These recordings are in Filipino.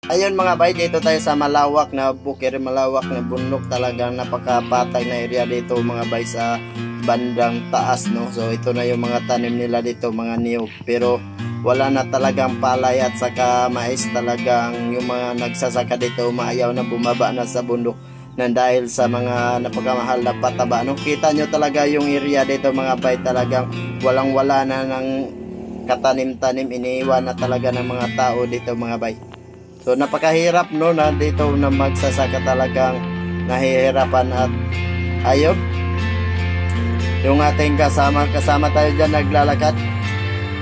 Ayun mga bay, dito tayo sa malawak na bukid, malawak na bundok, talagang napakapatag na area dito mga bay sa bandang taas, no. So ito na yung mga tanim nila dito, mga niyog, pero wala na talagang palay at saka mais. Talagang yung mga nagsasaka dito maayaw na bumaba na sa bundok na dahil sa mga napakamahal na pataba, no. Kita nyo talaga yung area dito mga bay, talagang walang wala na ng katanim-tanim, iniiwan na talaga ng mga tao dito mga bay. So napakahirap, no, na dito na magsasaka, talagang nahihirapan. At ayun, yung ating kasama tayo dyan naglalakad.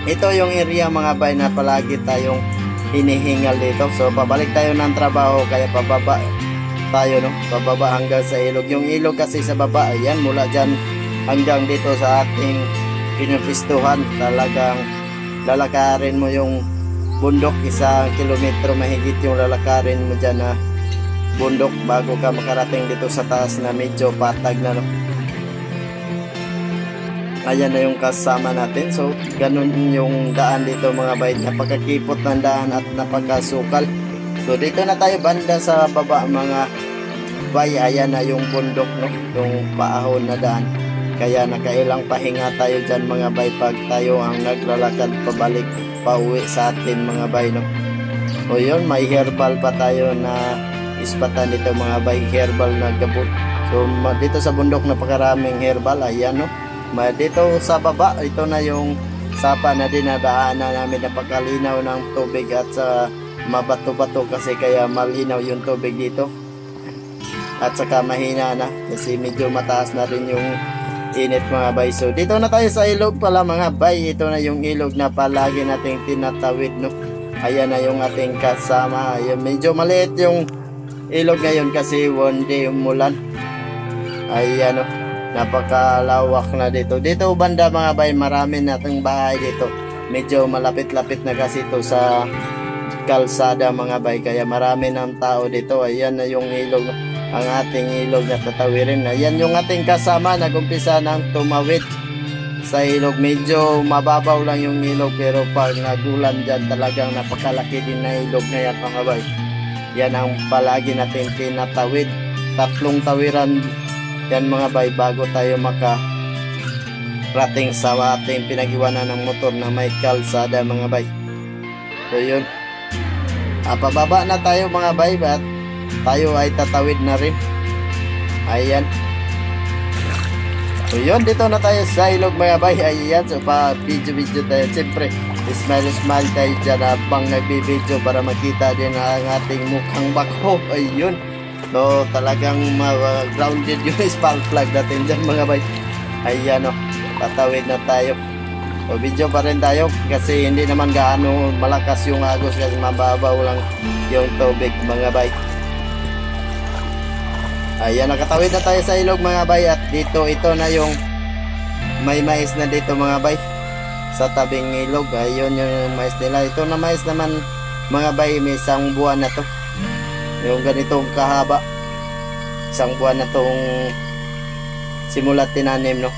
Ito yung area mga bay na palagi tayong hinihingal dito. So pabalik tayo ng trabaho, kaya pababa tayo, no, pababa hanggang sa ilog. Yung ilog kasi sa baba, ayan, mula dyan hanggang dito sa ating pinupistuhan. Talagang lalakarin mo yung bundok, 1 kilometro mahigit yung lalakarin mo dyan na bundok bago ka makarating dito sa taas na medyo patag na, no? Ayan na yung kasama natin. So ganun yung daan dito mga bay, napakakipot ng daan at napakasukal. So dito na tayo banda sa baba mga bay. Ayan na yung bundok, no, yung paahon na daan, kaya nakailang pahinga tayo dyan mga bay pag tayo ang naglalakad pabalik pauwi sa atin mga bay, no. O yun, may herbal pa tayo na ispatan dito mga bay, herbal na gabot. So dito sa bundok napakaraming herbal. Ayan, no. Dito sa baba, ito na yung sapa na dinadaanan namin, napakalinaw ng tubig at sa mabato-bato kasi, kaya malinaw yung tubig dito. At saka mahina na kasi medyo mataas na rin yung init mga bay. So dito na tayo sa ilog pala mga bay. Ito na yung ilog na palagi nating tinatawid, no. Ayan na yung ating kasama. Ayan, medyo maliit yung ilog ngayon kasi one day umulan. Ayan, no, napakalawak na dito. Dito banda mga bay, marami nating bahay dito. Medyo malapit-lapit na kasi ito sa kalsada mga bay, kaya marami ng tao dito. Ayan na yung ilog, ang ating ilog na tatawirin. Ayan yung ating kasama, nagumpisa ng tumawid sa ilog. Medyo mababaw lang yung ilog, pero pag nagulan dyan, talagang napakalaki din na ilog na yan mga bay. Yan ang palagi natin tinatawid. 3 tawiran yan mga bay bago tayo makarating sa ating pinag-iwanan ng motor na may kalsada mga bay. So yun, pababa na tayo mga bay, at tayo ay tatawid na rin. Ayan. So yun, dito na tayo sa ilog mga bay. Ayan, so pa video tayo. Siyempre smile tayo dyan habang nagbibideo para makita din ang ating mukhang bako. Ayun, so talagang grounded yung spark plug natin dyan mga bay. Ayan, o, tatawid na tayo. So video pa rin tayo kasi hindi naman gaano malakas yung agos, kasi mababaw lang yung tubig mga bay. Ayan, nakatawid na tayo sa ilog mga bay, at dito ito na yung may mais na dito mga bay sa tabing ilog. Ayun yung mais nila. Ito na mais naman mga bay, may 1 buwan na to, yung ganitong kahaba. 1 buwan na tong simulat tinanim, no.